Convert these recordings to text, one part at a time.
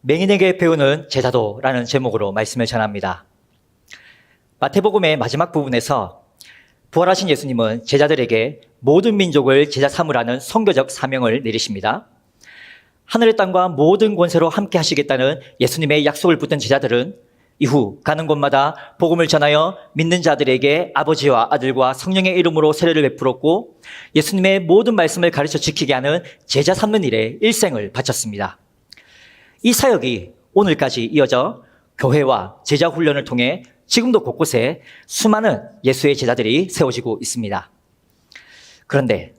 맹인에게 배우는 제자도라는 제목으로 말씀을 전합니다. 마태복음의 마지막 부분에서 부활하신 예수님은 제자들에게 모든 민족을 제자 삼으라는 선교적 사명을 내리십니다. 하늘의 땅과 모든 권세로 함께 하시겠다는 예수님의 약속을 붙든 제자들은 이후 가는 곳마다 복음을 전하여 믿는 자들에게 아버지와 아들과 성령의 이름으로 세례를 베풀었고 예수님의 모든 말씀을 가르쳐 지키게 하는 제자 삼는 일에 일생을 바쳤습니다. 이 사역이 오늘까지 이어져 교회와 제자 훈련을 통해 지금도 곳곳에 수많은 예수의 제자들이 세워지고 있습니다. 그런데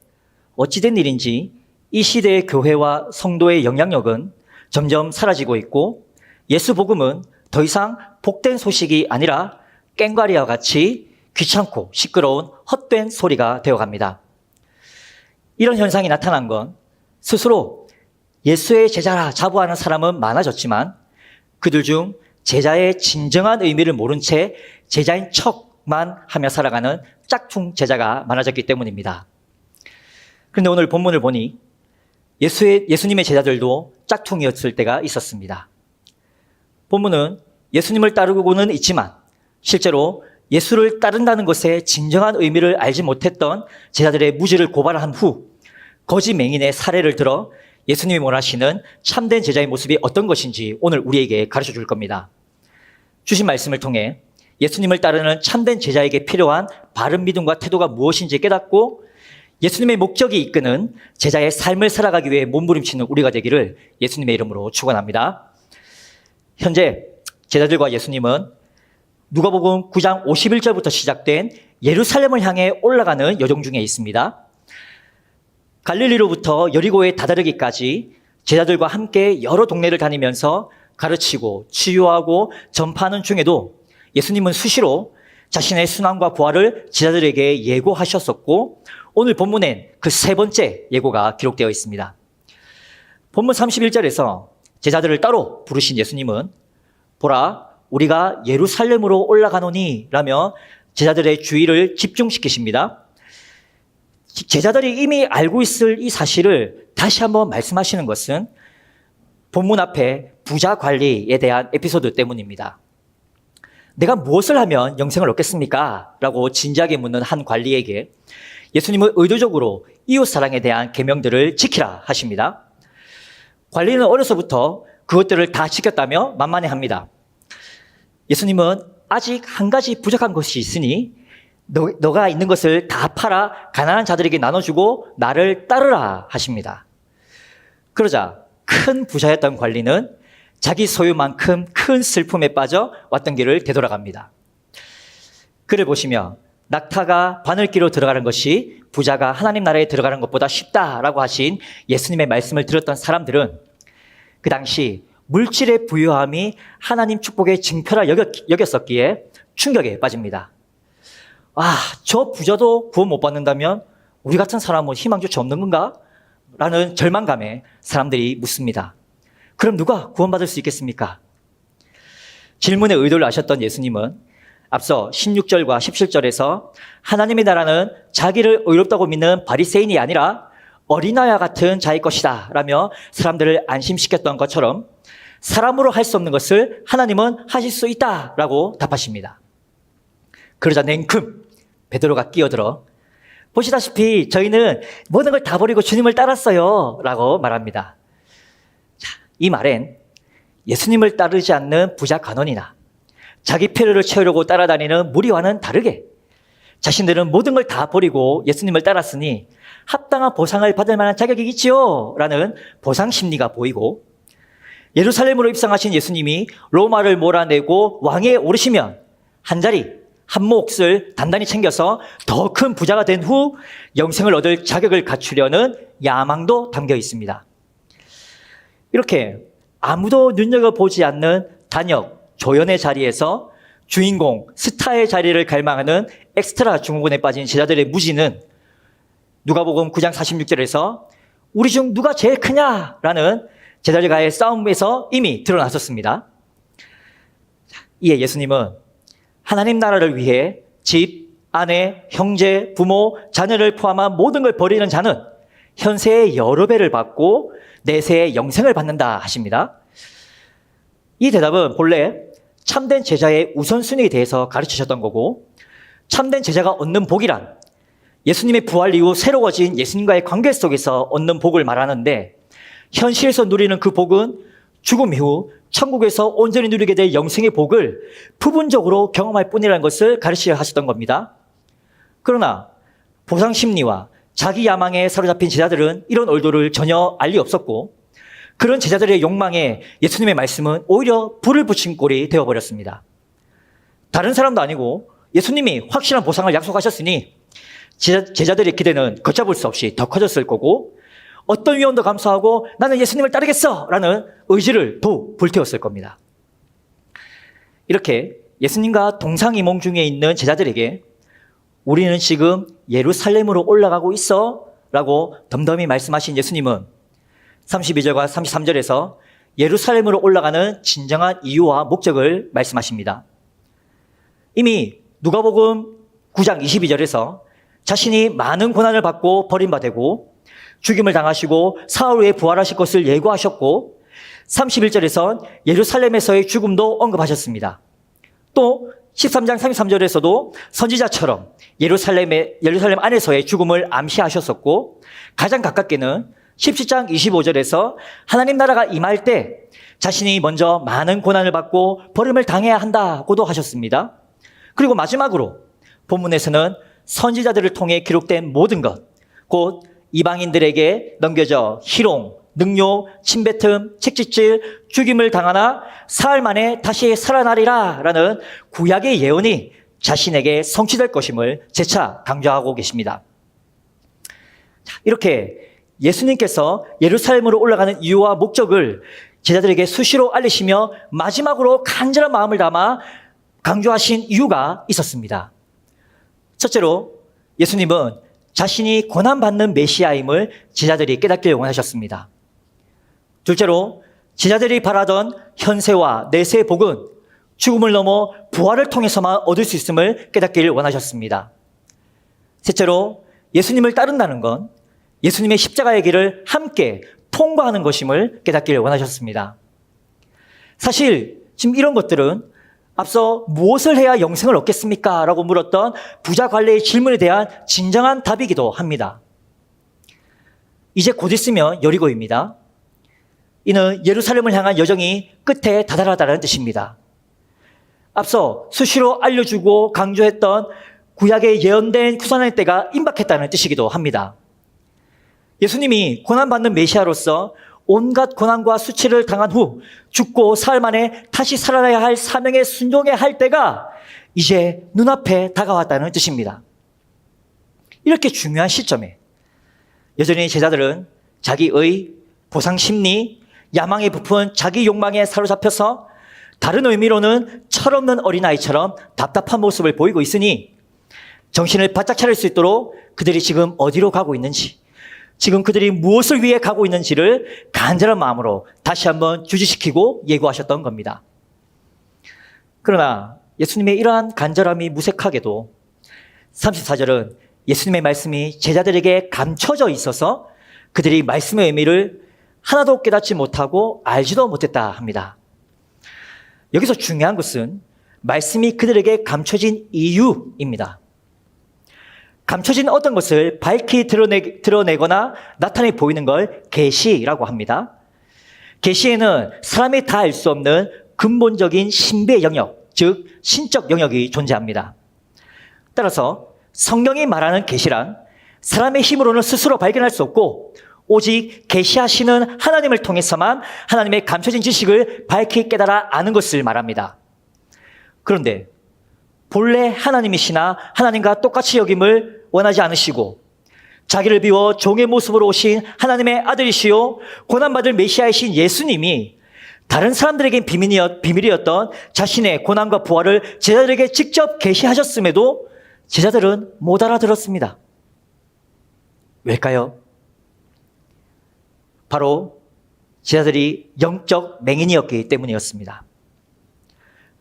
어찌된 일인지 이 시대의 교회와 성도의 영향력은 점점 사라지고 있고 예수 복음은 더 이상 복된 소식이 아니라 꽹과리와 같이 귀찮고 시끄러운 헛된 소리가 되어갑니다. 이런 현상이 나타난 건 스스로 예수의 제자라 자부하는 사람은 많아졌지만 그들 중 제자의 진정한 의미를 모른 채 제자인 척만 하며 살아가는 짝퉁 제자가 많아졌기 때문입니다. 그런데 오늘 본문을 보니 예수님의 제자들도 짝퉁이었을 때가 있었습니다. 본문은 예수님을 따르고는 있지만 실제로 예수를 따른다는 것의 진정한 의미를 알지 못했던 제자들의 무지를 고발한 후 거짓 맹인의 사례를 들어 예수님이 원하시는 참된 제자의 모습이 어떤 것인지 오늘 우리에게 가르쳐 줄 겁니다. 주신 말씀을 통해 예수님을 따르는 참된 제자에게 필요한 바른 믿음과 태도가 무엇인지 깨닫고 예수님의 목적이 이끄는 제자의 삶을 살아가기 위해 몸부림치는 우리가 되기를 예수님의 이름으로 축원합니다. 현재 제자들과 예수님은 누가복음 9장 51절부터 시작된 예루살렘을 향해 올라가는 여정 중에 있습니다. 갈릴리로부터 여리고에 다다르기까지 제자들과 함께 여러 동네를 다니면서 가르치고 치유하고 전파하는 중에도 예수님은 수시로 자신의 순환과 부활을 제자들에게 예고하셨었고 오늘 본문엔 그 세 번째 예고가 기록되어 있습니다. 본문 31절에서 제자들을 따로 부르신 예수님은 보라 우리가 예루살렘으로 올라가노니 라며 제자들의 주의를 집중시키십니다. 제자들이 이미 알고 있을 이 사실을 다시 한번 말씀하시는 것은 본문 앞에 부자 관리에 대한 에피소드 때문입니다. 내가 무엇을 하면 영생을 얻겠습니까? 라고 진지하게 묻는 한 관리에게 예수님은 의도적으로 이웃사랑에 대한 계명들을 지키라 하십니다. 관리는 어려서부터 그것들을 다 지켰다며 만만해합니다. 예수님은 아직 한 가지 부족한 것이 있으니 너가 있는 것을 다 팔아 가난한 자들에게 나눠주고 나를 따르라 하십니다. 그러자 큰 부자였던 관리는 자기 소유만큼 큰 슬픔에 빠져 왔던 길을 되돌아갑니다. 그를 보시며 낙타가 바늘기로 들어가는 것이 부자가 하나님 나라에 들어가는 것보다 쉽다라고 하신 예수님의 말씀을 들었던 사람들은 그 당시 물질의 부유함이 하나님 축복의 증표라 여겼었기에 충격에 빠집니다. 저 부자도 구원 못 받는다면 우리 같은 사람은 희망조차 없는 건가? 라는 절망감에 사람들이 묻습니다. 그럼 누가 구원받을 수 있겠습니까? 질문의 의도를 아셨던 예수님은 앞서 16절과 17절에서 하나님의 나라는 자기를 의롭다고 믿는 바리새인이 아니라 어린아이와 같은 자의 것이다 라며 사람들을 안심시켰던 것처럼 사람으로 할 수 없는 것을 하나님은 하실 수 있다 라고 답하십니다. 그러자 냉큼 베드로가 끼어들어 보시다시피 저희는 모든 걸 다 버리고 주님을 따랐어요 라고 말합니다. 이 말엔 예수님을 따르지 않는 부자 간원이나 자기 필요를 채우려고 따라다니는 무리와는 다르게 자신들은 모든 걸 다 버리고 예수님을 따랐으니 합당한 보상을 받을 만한 자격이 있지요 라는 보상 심리가 보이고 예루살렘으로 입성하신 예수님이 로마를 몰아내고 왕위에 오르시면 한 자리 한 몫을 단단히 챙겨서 더 큰 부자가 된 후 영생을 얻을 자격을 갖추려는 야망도 담겨 있습니다. 이렇게 아무도 눈여겨보지 않는 단역, 조연의 자리에서 주인공, 스타의 자리를 갈망하는 엑스트라 증후군에 빠진 제자들의 무지는 누가복음 9장 46절에서 우리 중 누가 제일 크냐라는 제자들과의 싸움에서 이미 드러났었습니다. 이에 예수님은 하나님 나라를 위해 집, 아내, 형제, 부모, 자녀를 포함한 모든 걸 버리는 자는 현세의 여러 배를 받고 내세의 영생을 받는다 하십니다. 이 대답은 본래 참된 제자의 우선순위에 대해서 가르치셨던 거고, 참된 제자가 얻는 복이란 예수님의 부활 이후 새로워진 예수님과의 관계 속에서 얻는 복을 말하는데, 현실에서 누리는 그 복은 죽음 이후 천국에서 온전히 누리게 될 영생의 복을 부분적으로 경험할 뿐이라는 것을 가르치려 하셨던 겁니다. 그러나 보상 심리와 자기 야망에 사로잡힌 제자들은 이런 의도를 전혀 알 리 없었고, 그런 제자들의 욕망에 예수님의 말씀은 오히려 불을 붙인 꼴이 되어버렸습니다. 다른 사람도 아니고 예수님이 확실한 보상을 약속하셨으니 제자들의 기대는 걷잡을 수 없이 더 커졌을 거고, 어떤 위험도 감수하고 나는 예수님을 따르겠어 라는 의지를 더 불태웠을 겁니다. 이렇게 예수님과 동상이몽 중에 있는 제자들에게 우리는 지금 예루살렘으로 올라가고 있어 라고 덤덤히 말씀하신 예수님은 32절과 33절에서 예루살렘으로 올라가는 진정한 이유와 목적을 말씀하십니다. 이미 누가복음 9장 22절에서 자신이 많은 고난을 받고 버림받고 죽임을 당하시고 사흘 후에 부활하실 것을 예고하셨고, 31절에선 예루살렘에서의 죽음도 언급하셨습니다. 또 13장 33절에서도 선지자처럼 예루살렘 안에서의 죽음을 암시하셨었고, 가장 가깝게는 17장 25절에서 하나님 나라가 임할 때 자신이 먼저 많은 고난을 받고 버림을 당해야 한다고도 하셨습니다. 그리고 마지막으로 본문에서는 선지자들을 통해 기록된 모든 것, 곧 이방인들에게 넘겨져 희롱, 능욕, 침뱉음, 채찍질, 죽임을 당하나 사흘 만에 다시 살아나리라 라는 구약의 예언이 자신에게 성취될 것임을 재차 강조하고 계십니다. 이렇게 예수님께서 예루살렘으로 올라가는 이유와 목적을 제자들에게 수시로 알리시며 마지막으로 간절한 마음을 담아 강조하신 이유가 있었습니다. 첫째로 예수님은 자신이 고난받는 메시아임을 제자들이 깨닫기를 원하셨습니다. 둘째로 제자들이 바라던 현세와 내세의 복은 죽음을 넘어 부활을 통해서만 얻을 수 있음을 깨닫기를 원하셨습니다. 셋째로 예수님을 따른다는 건 예수님의 십자가의 길을 함께 통과하는 것임을 깨닫기를 원하셨습니다. 사실 지금 이런 것들은 앞서 무엇을 해야 영생을 얻겠습니까? 라고 물었던 부자 관리의 질문에 대한 진정한 답이기도 합니다. 이제 곧 있으면 여리고입니다. 이는 예루살렘을 향한 여정이 끝에 다다르다는 뜻입니다. 앞서 수시로 알려주고 강조했던 구약의 예언된 구원의 때가 임박했다는 뜻이기도 합니다. 예수님이 고난받는 메시아로서 온갖 고난과 수치를 당한 후 죽고 사흘 만에 다시 살아나야 할 사명에 순종해야 할 때가 이제 눈앞에 다가왔다는 뜻입니다. 이렇게 중요한 시점에 여전히 제자들은 자기의 보상심리, 야망에 부푼 자기 욕망에 사로잡혀서 다른 의미로는 철없는 어린아이처럼 답답한 모습을 보이고 있으니 정신을 바짝 차릴 수 있도록 그들이 지금 어디로 가고 있는지, 지금 그들이 무엇을 위해 가고 있는지를 간절한 마음으로 다시 한번 주지시키고 예고하셨던 겁니다. 그러나 예수님의 이러한 간절함이 무색하게도 34절은 예수님의 말씀이 제자들에게 감춰져 있어서 그들이 말씀의 의미를 하나도 깨닫지 못하고 알지도 못했다 합니다. 여기서 중요한 것은 말씀이 그들에게 감춰진 이유입니다. 감춰진 어떤 것을 밝히 드러내거나 나타내 보이는 걸 계시라고 합니다. 계시에는 사람이 다 알 수 없는 근본적인 신비의 영역, 즉 신적 영역이 존재합니다. 따라서 성경이 말하는 계시란 사람의 힘으로는 스스로 발견할 수 없고 오직 계시하시는 하나님을 통해서만 하나님의 감춰진 지식을 밝히 깨달아 아는 것을 말합니다. 그런데 본래 하나님이시나 하나님과 똑같이 여김을 원하지 않으시고 자기를 비워 종의 모습으로 오신 하나님의 아들이시요 고난받을 메시아이신 예수님이 다른 사람들에겐 비밀이었던 자신의 고난과 부활을 제자들에게 직접 계시하셨음에도 제자들은 못 알아들었습니다. 왜일까요? 바로 제자들이 영적 맹인이었기 때문이었습니다.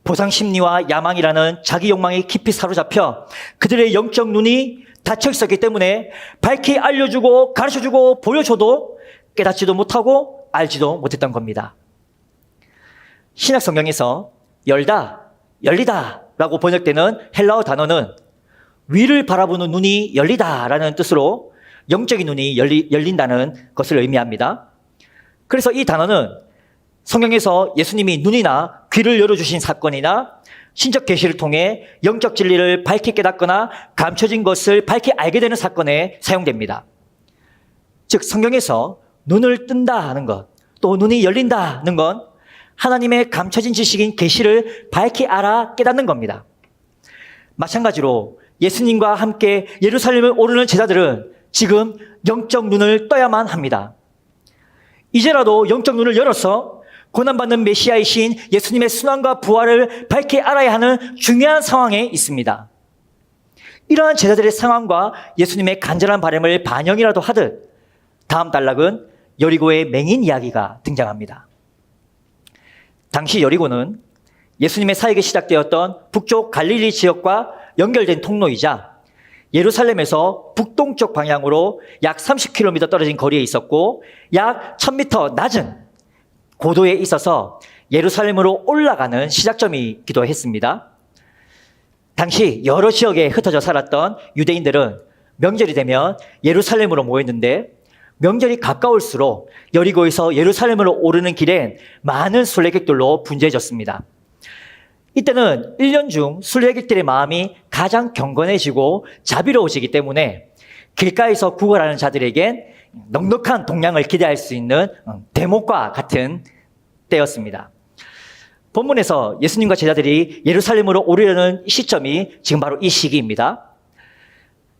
보상심리와 야망이라는 자기 욕망에 깊이 사로잡혀 그들의 영적 눈이 닫혀 있었기 때문에 밝히 알려주고 가르쳐주고 보여줘도 깨닫지도 못하고 알지도 못했던 겁니다. 신약 성경에서 열다, 열리다 라고 번역되는 헬라어 단어는 위를 바라보는 눈이 열리다라는 뜻으로 영적인 눈이 열린다는 것을 의미합니다. 그래서 이 단어는 성경에서 예수님이 눈이나 귀를 열어주신 사건이나 신적 계시를 통해 영적 진리를 밝히 깨닫거나 감춰진 것을 밝히 알게 되는 사건에 사용됩니다. 즉 성경에서 눈을 뜬다 하는 것, 또 눈이 열린다 하는 건 하나님의 감춰진 지식인 계시를 밝히 알아 깨닫는 겁니다. 마찬가지로 예수님과 함께 예루살렘을 오르는 제자들은 지금 영적 눈을 떠야만 합니다. 이제라도 영적 눈을 열어서 고난받는 메시아이신 예수님의 순환과 부활을 밝히 알아야 하는 중요한 상황에 있습니다. 이러한 제자들의 상황과 예수님의 간절한 바람을 반영이라도 하듯 다음 단락은 여리고의 맹인 이야기가 등장합니다. 당시 여리고는 예수님의 사역이 시작되었던 북쪽 갈릴리 지역과 연결된 통로이자 예루살렘에서 북동쪽 방향으로 약 30km 떨어진 거리에 있었고 약 1000m 낮은 고도에 있어서 예루살렘으로 올라가는 시작점이기도 했습니다. 당시 여러 지역에 흩어져 살았던 유대인들은 명절이 되면 예루살렘으로 모였는데 명절이 가까울수록 여리고에서 예루살렘으로 오르는 길엔 많은 순례객들로 분주해졌습니다. 이때는 1년 중 순례객들의 마음이 가장 경건해지고 자비로워지기 때문에 길가에서 구걸하는 자들에겐 넉넉한 동량을 기대할 수 있는 대목과 같은 때였습니다. 본문에서 예수님과 제자들이 예루살렘으로 오르려는 시점이 지금 바로 이 시기입니다.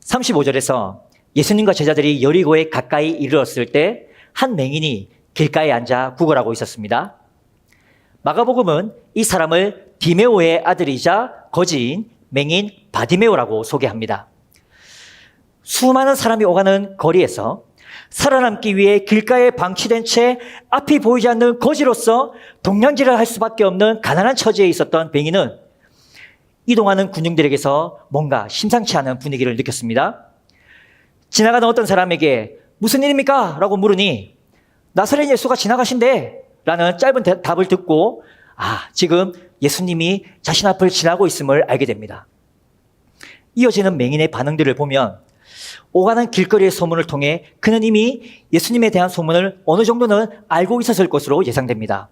35절에서 예수님과 제자들이 여리고에 가까이 이르렀을 때 한 맹인이 길가에 앉아 구걸하고 있었습니다. 마가복음은 이 사람을 디메오의 아들이자 거지인 맹인 바디메오라고 소개합니다. 수많은 사람이 오가는 거리에서 살아남기 위해 길가에 방치된 채 앞이 보이지 않는 거지로서 동냥질을 할 수밖에 없는 가난한 처지에 있었던 맹인은 이동하는 군중들에게서 뭔가 심상치 않은 분위기를 느꼈습니다. 지나가던 어떤 사람에게 무슨 일입니까? 라고 물으니 나사렛 예수가 지나가신대 라는 짧은 답을 듣고 지금 예수님이 자신 앞을 지나고 있음을 알게 됩니다. 이어지는 맹인의 반응들을 보면 오가는 길거리의 소문을 통해 그는 이미 예수님에 대한 소문을 어느 정도는 알고 있었을 것으로 예상됩니다.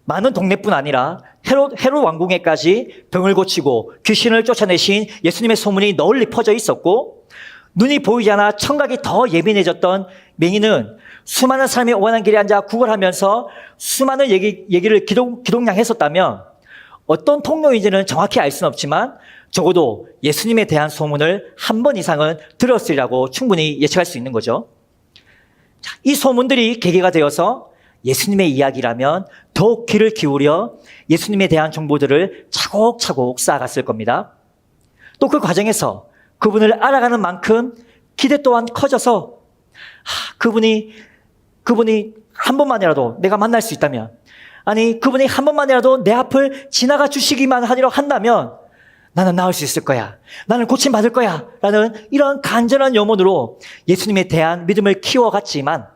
많은 동네뿐 아니라 헤롯 왕궁에까지 병을 고치고 귀신을 쫓아내신 예수님의 소문이 널리 퍼져 있었고 눈이 보이지 않아 청각이 더 예민해졌던 맹인은 수많은 사람이 오가는 길에 앉아 구걸하면서 수많은 얘기를 기동량했었다면 어떤 통로인지는 정확히 알 수는 없지만 적어도 예수님에 대한 소문을 한 번 이상은 들었으리라고 충분히 예측할 수 있는 거죠. 이 소문들이 계기가 되어서 예수님의 이야기라면 더욱 귀를 기울여 예수님에 대한 정보들을 차곡차곡 쌓아갔을 겁니다. 또 그 과정에서 그분을 알아가는 만큼 기대 또한 커져서 그분이 한 번만이라도 내가 만날 수 있다면, 아니 그분이 한 번만이라도 내 앞을 지나가 주시기만 하리라 한다면 나는 나을 수 있을 거야, 나는 고침받을 거야 라는 이런 간절한 염원으로 예수님에 대한 믿음을 키워갔지만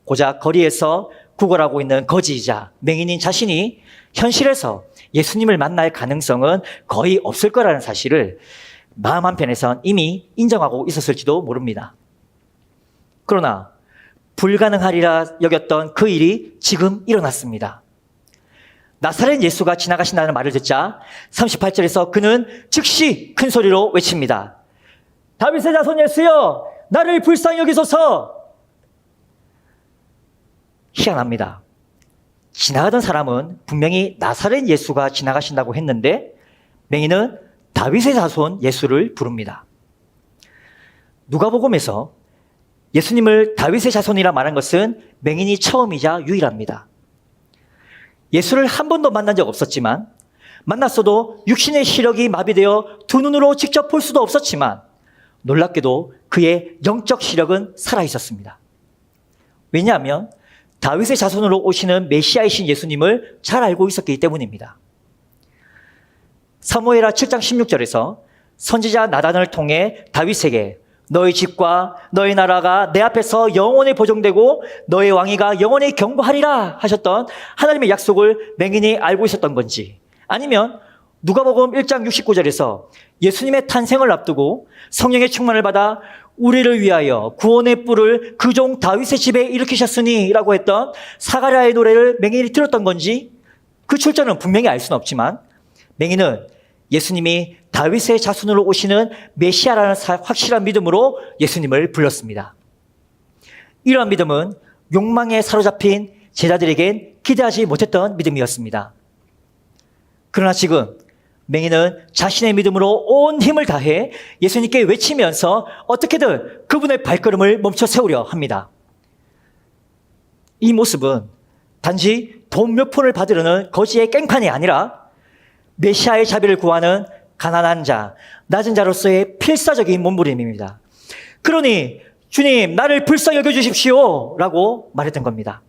고작 거리에서 구걸하고 있는 거지이자 맹인인 자신이 현실에서 예수님을 만날 가능성은 거의 없을 거라는 사실을 마음 한편에선 이미 인정하고 있었을지도 모릅니다. 그러나 불가능하리라 여겼던 그 일이 지금 일어났습니다. 나사렛 예수가 지나가신다는 말을 듣자 38절에서 그는 즉시 큰 소리로 외칩니다. 다윗의 자손 예수여, 나를 불쌍히 여기소서. 희한합니다. 지나가던 사람은 분명히 나사렛 예수가 지나가신다고 했는데 맹인은 다윗의 자손 예수를 부릅니다. 누가복음에서 예수님을 다윗의 자손이라 말한 것은 맹인이 처음이자 유일합니다. 예수를 한 번도 만난 적 없었지만, 만났어도 육신의 시력이 마비되어 두 눈으로 직접 볼 수도 없었지만 놀랍게도 그의 영적 시력은 살아있었습니다. 왜냐하면 다윗의 자손으로 오시는 메시아이신 예수님을 잘 알고 있었기 때문입니다. 사무엘하 7장 16절에서 선지자 나단을 통해 다윗에게 너희 집과 너희 나라가 내 앞에서 영원히 보존되고 너희 왕위가 영원히 경고하리라 하셨던 하나님의 약속을 맹인이 알고 있었던 건지, 아니면 누가복음 1장 69절에서 예수님의 탄생을 앞두고 성령의 충만을 받아 우리를 위하여 구원의 뿔을 그 종 다윗의 집에 일으키셨으니 라고 했던 사가랴의 노래를 맹인이 들었던 건지, 그 출처는 분명히 알 수는 없지만 맹인은 예수님이 다윗의 자손으로 오시는 메시아라는 확실한 믿음으로 예수님을 불렀습니다. 이러한 믿음은 욕망에 사로잡힌 제자들에겐 기대하지 못했던 믿음이었습니다. 그러나 지금 맹인은 자신의 믿음으로 온 힘을 다해 예수님께 외치면서 어떻게든 그분의 발걸음을 멈춰 세우려 합니다. 이 모습은 단지 돈 몇 푼을 받으려는 거지의 깽판이 아니라 메시아의 자비를 구하는 가난한 자, 낮은 자로서의 필사적인 몸부림입니다. 그러니 주님, 나를 불쌍히 여겨주십시오 라고 말했던 겁니다.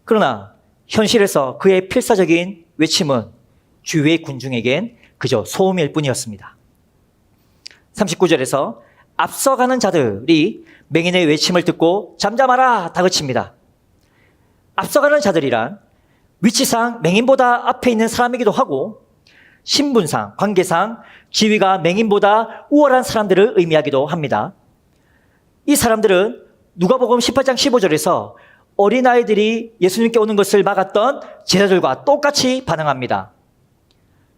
그러나 현실에서 그의 필사적인 외침은 주위의 군중에겐 그저 소음일 뿐이었습니다. 39절에서 앞서가는 자들이 맹인의 외침을 듣고 잠잠하라 다그칩니다. 앞서가는 자들이란 위치상 맹인보다 앞에 있는 사람이기도 하고 신분상, 관계상 지위가 맹인보다 우월한 사람들을 의미하기도 합니다. 이 사람들은 누가복음 18장 15절에서 어린아이들이 예수님께 오는 것을 막았던 제자들과 똑같이 반응합니다.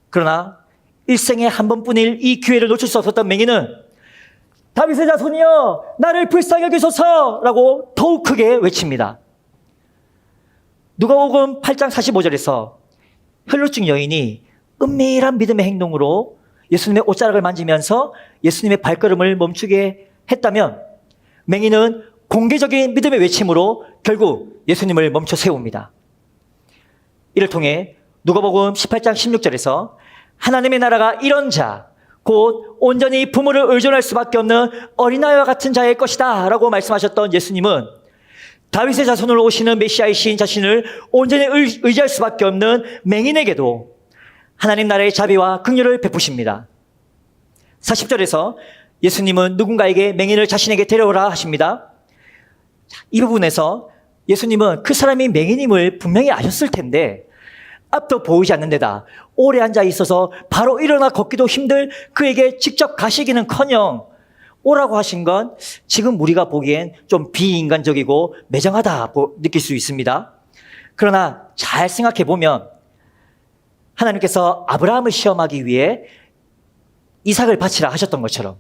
그러나 일생에 한 번뿐일 이 기회를 놓칠 수 없었던 맹인은 다윗의 자손이여 나를 불쌍히 여기소서 라고 더욱 크게 외칩니다. 누가복음 8장 45절에서 혈루증 여인이 은밀한 믿음의 행동으로 예수님의 옷자락을 만지면서 예수님의 발걸음을 멈추게 했다면 맹인은 공개적인 믿음의 외침으로 결국 예수님을 멈춰 세웁니다. 이를 통해 누가복음 18장 16절에서 하나님의 나라가 이런 자, 곧 온전히 부모를 의존할 수밖에 없는 어린아이와 같은 자의 것이다 라고 말씀하셨던 예수님은 다윗의 자손으로 오시는 메시아이신 자신을 온전히 의지할 수밖에 없는 맹인에게도 하나님 나라의 자비와 긍휼을 베푸십니다. 40절에서 예수님은 누군가에게 맹인을 자신에게 데려오라 하십니다. 이 부분에서 예수님은 그 사람이 맹인임을 분명히 아셨을 텐데 앞도 보이지 않는 데다 오래 앉아 있어서 바로 일어나 걷기도 힘들 그에게 직접 가시기는커녕 오라고 하신 건 지금 우리가 보기엔 좀 비인간적이고 매정하다 느낄 수 있습니다. 그러나 잘 생각해 보면 하나님께서 아브라함을 시험하기 위해 이삭을 바치라 하셨던 것처럼,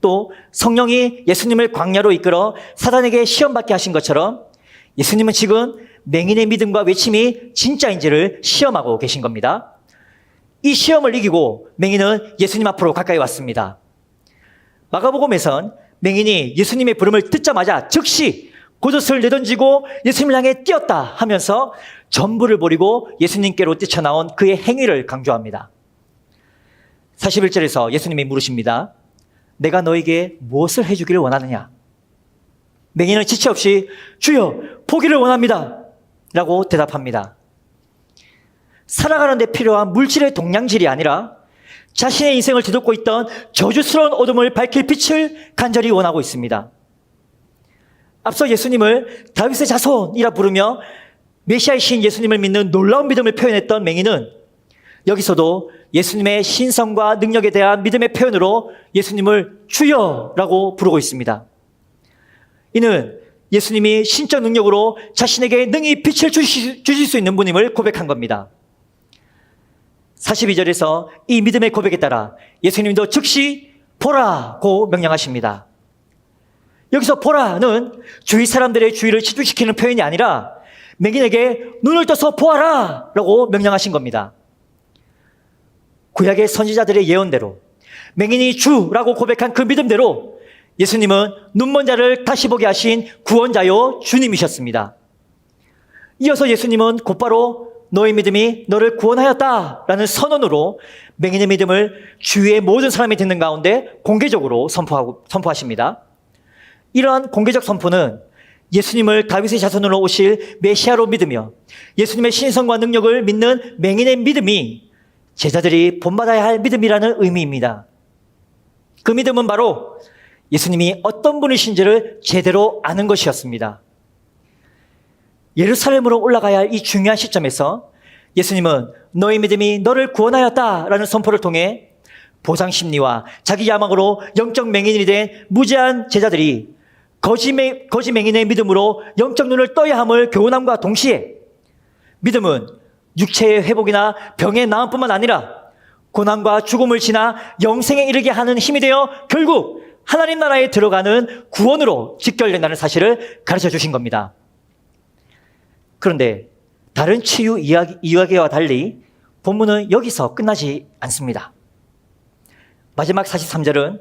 또 성령이 예수님을 광야로 이끌어 사단에게 시험받게 하신 것처럼 예수님은 지금 맹인의 믿음과 외침이 진짜인지를 시험하고 계신 겁니다. 이 시험을 이기고 맹인은 예수님 앞으로 가까이 왔습니다. 마가복음에선 맹인이 예수님의 부름을 듣자마자 즉시 겉옷을 내던지고 예수님을 향해 뛰었다 하면서 전부를 버리고 예수님께로 뛰쳐나온 그의 행위를 강조합니다. 41절에서 예수님이 물으십니다. 내가 너에게 무엇을 해주기를 원하느냐? 맹인은 지체 없이 주여 보기를 원합니다 라고 대답합니다. 살아가는 데 필요한 물질의 동량질이 아니라 자신의 인생을 뒤덮고 있던 저주스러운 어둠을 밝힐 빛을 간절히 원하고 있습니다. 앞서 예수님을 다윗의 자손이라 부르며 메시아이신 예수님을 믿는 놀라운 믿음을 표현했던 맹인은 여기서도 예수님의 신성과 능력에 대한 믿음의 표현으로 예수님을 주여라고 부르고 있습니다. 이는 예수님이 신적 능력으로 자신에게 능히 빛을 주실 수 있는 분임을 고백한 겁니다. 42절에서 이 믿음의 고백에 따라 예수님도 즉시 보라고 명령하십니다. 여기서 보라는 주위 사람들의 주의를 집중시키는 표현이 아니라 맹인에게 눈을 떠서 보아라 라고 명령하신 겁니다. 구약의 선지자들의 예언대로 맹인이 주라고 고백한 그 믿음대로 예수님은 눈먼 자를 다시 보게 하신 구원자요 주님이셨습니다. 이어서 예수님은 곧바로 너의 믿음이 너를 구원하였다라는 선언으로 맹인의 믿음을 주위의 모든 사람이 듣는 가운데 공개적으로 선포하십니다. 이러한 공개적 선포는 예수님을 다윗의 자손으로 오실 메시아로 믿으며 예수님의 신성과 능력을 믿는 맹인의 믿음이 제자들이 본받아야 할 믿음이라는 의미입니다. 그 믿음은 바로 예수님이 어떤 분이신지를 제대로 아는 것이었습니다. 예루살렘으로 올라가야 할 이 중요한 시점에서 예수님은 너의 믿음이 너를 구원하였다라는 선포를 통해 보상심리와 자기 야망으로 영적 맹인이 된 무지한 제자들이 거짓 맹인의 믿음으로 영적 눈을 떠야 함을 교훈함과 동시에 믿음은 육체의 회복이나 병의 나음뿐만 아니라 고난과 죽음을 지나 영생에 이르게 하는 힘이 되어 결국 하나님 나라에 들어가는 구원으로 직결된다는 사실을 가르쳐 주신 겁니다. 그런데 다른 치유 이야기와 달리 본문은 여기서 끝나지 않습니다. 마지막 43절은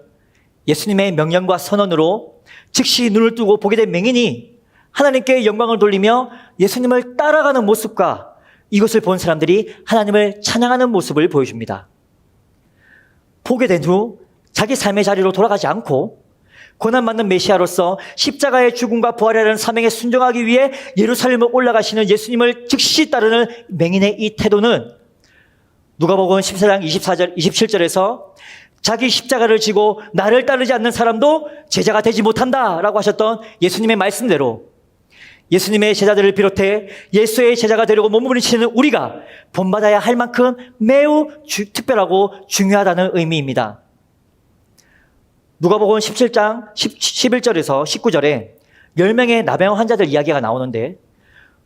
예수님의 명령과 선언으로 즉시 눈을 뜨고 보게 된 맹인이 하나님께 영광을 돌리며 예수님을 따라가는 모습과 이것을 본 사람들이 하나님을 찬양하는 모습을 보여줍니다. 보게 된 후 자기 삶의 자리로 돌아가지 않고 고난받는 메시아로서 십자가의 죽음과 부활이라는 사명에 순종하기 위해 예루살렘을 올라가시는 예수님을 즉시 따르는 맹인의 이 태도는 누가복음 14장 24절, 27절에서 자기 십자가를 지고 나를 따르지 않는 사람도 제자가 되지 못한다라고 하셨던 예수님의 말씀대로 예수님의 제자들을 비롯해 예수의 제자가 되려고 몸부림치는 우리가 본받아야 할 만큼 매우 특별하고 중요하다는 의미입니다. 누가복음 17장 11절에서 19절에 10명의 나병 환자들 이야기가 나오는데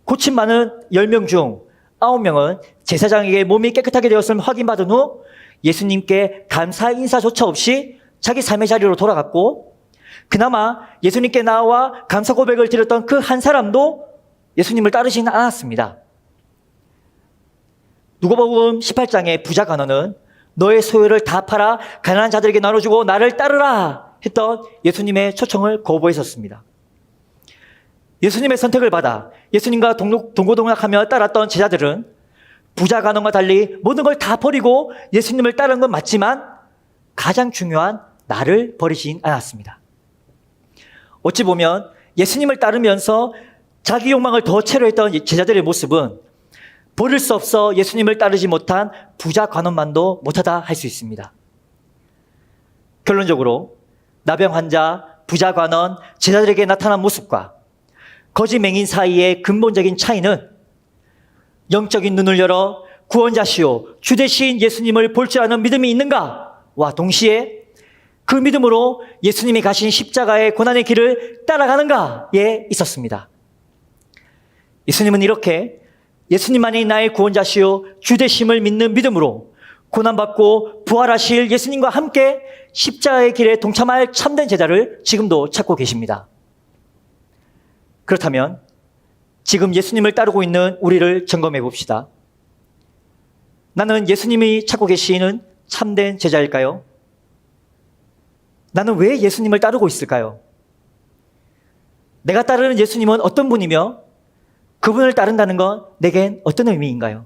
고침 많은 10명 중 9명은 제사장에게 몸이 깨끗하게 되었음을 확인받은 후 예수님께 감사 인사조차 없이 자기 삶의 자리로 돌아갔고 그나마 예수님께 나와 감사 고백을 드렸던 그 한 사람도 예수님을 따르지는 않았습니다. 누가복음 18장의 부자 간원은 너의 소유를 다 팔아 가난한 자들에게 나눠주고 나를 따르라 했던 예수님의 초청을 거부했었습니다. 예수님의 선택을 받아 예수님과 동고동락하며 따랐던 제자들은 부자 간원과 달리 모든 걸 다 버리고 예수님을 따른 건 맞지만 가장 중요한 나를 버리진 않았습니다. 어찌 보면 예수님을 따르면서 자기 욕망을 더 채로했던 제자들의 모습은 버릴 수 없어 예수님을 따르지 못한 부자 관원만도 못하다 할 수 있습니다. 결론적으로 나병 환자, 부자 관원, 제자들에게 나타난 모습과 거짓 맹인 사이의 근본적인 차이는 영적인 눈을 열어 구원자시오 주 되신 예수님을 볼 줄 아는 믿음이 있는가와 동시에 그 믿음으로 예수님이 가신 십자가의 고난의 길을 따라가는가에 있었습니다. 예수님은 이렇게 예수님만이 나의 구원자시오 주 되심을 믿는 믿음으로 고난받고 부활하실 예수님과 함께 십자가의 길에 동참할 참된 제자를 지금도 찾고 계십니다. 그렇다면 지금 예수님을 따르고 있는 우리를 점검해 봅시다. 나는 예수님이 찾고 계시는 참된 제자일까요? 나는 왜 예수님을 따르고 있을까요? 내가 따르는 예수님은 어떤 분이며 그분을 따른다는 건 내겐 어떤 의미인가요?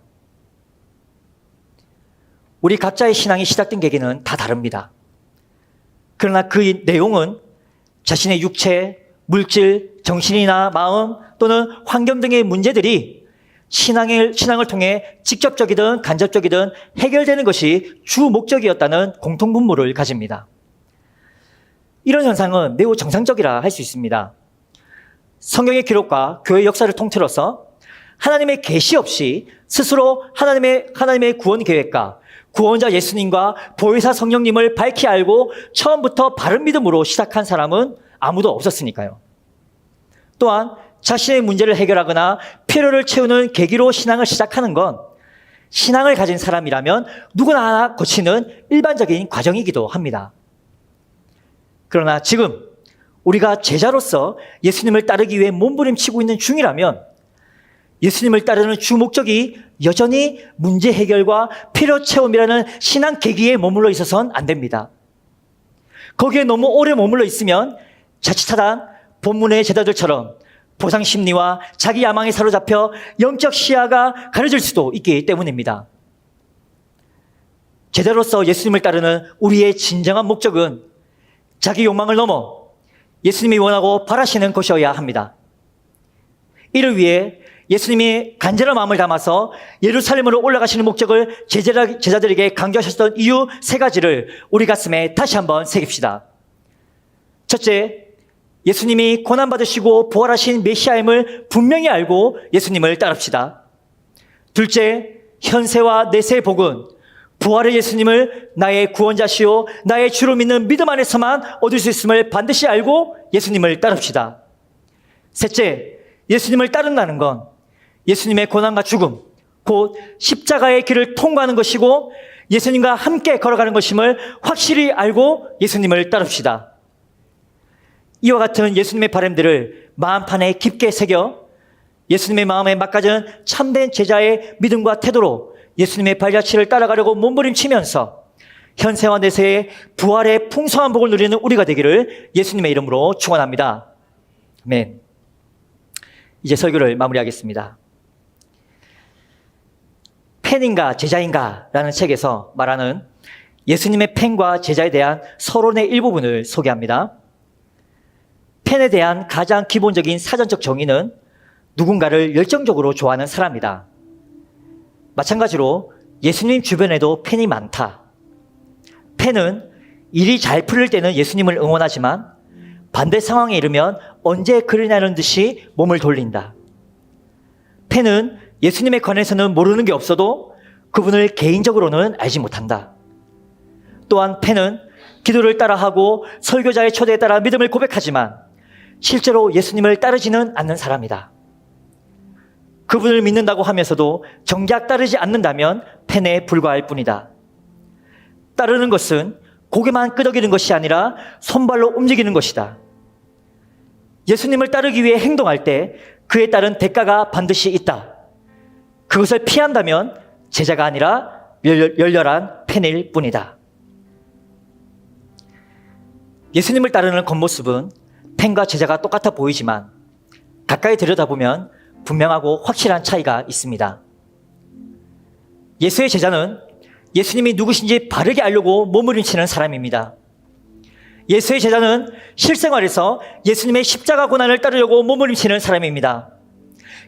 우리 각자의 신앙이 시작된 계기는 다 다릅니다. 그러나 그 내용은 자신의 육체, 물질, 정신이나 마음 또는 환경 등의 문제들이 신앙을 통해 직접적이든 간접적이든 해결되는 것이 주 목적이었다는 공통분모를 가집니다. 이런 현상은 매우 정상적이라 할 수 있습니다. 성경의 기록과 교회 역사를 통틀어서 하나님의 계시 없이 스스로 하나님의 구원 계획과 구원자 예수님과 보혜사 성령님을 밝히 알고 처음부터 바른 믿음으로 시작한 사람은 아무도 없었으니까요. 또한 자신의 문제를 해결하거나 필요를 채우는 계기로 신앙을 시작하는 건 신앙을 가진 사람이라면 누구나 하나 거치는 일반적인 과정이기도 합니다. 그러나 지금 우리가 제자로서 예수님을 따르기 위해 몸부림치고 있는 중이라면 예수님을 따르는 주 목적이 여전히 문제 해결과 필요 채움이라는 신앙 계기에 머물러 있어서는 안 됩니다. 거기에 너무 오래 머물러 있으면 자칫하다 본문의 제자들처럼 보상 심리와 자기 야망에 사로잡혀 영적 시야가 가려질 수도 있기 때문입니다. 제자로서 예수님을 따르는 우리의 진정한 목적은 자기 욕망을 넘어 예수님이 원하고 바라시는 것이어야 합니다. 이를 위해 예수님이 간절한 마음을 담아서 예루살렘으로 올라가시는 목적을 제자들에게 강조하셨던 이유 3가지를 우리 가슴에 다시 한번 새깁시다. 첫째, 예수님이 고난받으시고 부활하신 메시아임을 분명히 알고 예수님을 따릅시다. 둘째, 현세와 내세의 복은 부활의 예수님을 나의 구원자시요 나의 주로 믿는 믿음 안에서만 얻을 수 있음을 반드시 알고 예수님을 따릅시다. 셋째, 예수님을 따른다는 건 예수님의 고난과 죽음, 곧 십자가의 길을 통과하는 것이고 예수님과 함께 걸어가는 것임을 확실히 알고 예수님을 따릅시다. 이와 같은 예수님의 바람들을 마음판에 깊게 새겨 예수님의 마음에 막가진 참된 제자의 믿음과 태도로 예수님의 발자취를 따라가려고 몸부림치면서 현세와 내세의 부활의 풍성한 복을 누리는 우리가 되기를 예수님의 이름으로 축원합니다. 아멘. 이제 설교를 마무리하겠습니다. 팬인가 제자인가 라는 책에서 말하는 예수님의 팬과 제자에 대한 서론의 일부분을 소개합니다. 팬에 대한 가장 기본적인 사전적 정의는 누군가를 열정적으로 좋아하는 사람이다. 마찬가지로 예수님 주변에도 팬이 많다. 팬은 일이 잘 풀릴 때는 예수님을 응원하지만 반대 상황에 이르면 언제 그러냐는 듯이 몸을 돌린다. 팬은 예수님에 관해서는 모르는 게 없어도 그분을 개인적으로는 알지 못한다. 또한 팬은 기도를 따라하고 설교자의 초대에 따라 믿음을 고백하지만 실제로 예수님을 따르지는 않는 사람이다. 그분을 믿는다고 하면서도 정작 따르지 않는다면 팬에 불과할 뿐이다. 따르는 것은 고개만 끄덕이는 것이 아니라 손발로 움직이는 것이다. 예수님을 따르기 위해 행동할 때 그에 따른 대가가 반드시 있다. 그것을 피한다면 제자가 아니라 열렬한 팬일 뿐이다. 예수님을 따르는 겉모습은 팬과 제자가 똑같아 보이지만 가까이 들여다보면 분명하고 확실한 차이가 있습니다. 예수의 제자는 예수님이 누구신지 바르게 알려고 몸부림치는 사람입니다. 예수의 제자는 실생활에서 예수님의 십자가 고난을 따르려고 몸부림치는 사람입니다.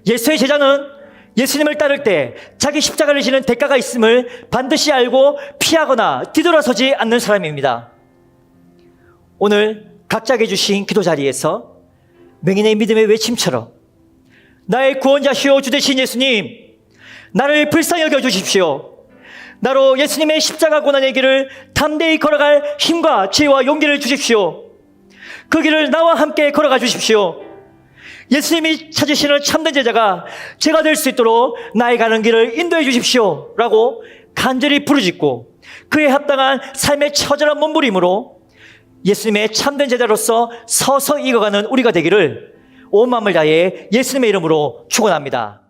예수의 제자는 예수님을 따를 때 자기 십자가를 지는 대가가 있음을 반드시 알고 피하거나 뒤돌아서지 않는 사람입니다. 오늘 각자에게 주신 기도 자리에서 맹인의 믿음의 외침처럼 나의 구원자시오 주 되신 예수님, 나를 불쌍히 여겨주십시오. 나로 예수님의 십자가 고난의 길을 담대히 걸어갈 힘과 지혜와 용기를 주십시오. 그 길을 나와 함께 걸어가 주십시오. 예수님이 찾으시는 참된 제자가 제가 될 수 있도록 나의 가는 길을 인도해 주십시오 라고 간절히 부르짖고 그에 합당한 삶의 처절한 몸부림으로 예수님의 참된 제자로서 서서 익어가는 우리가 되기를 온 마음을 다해 예수님의 이름으로 축원합니다.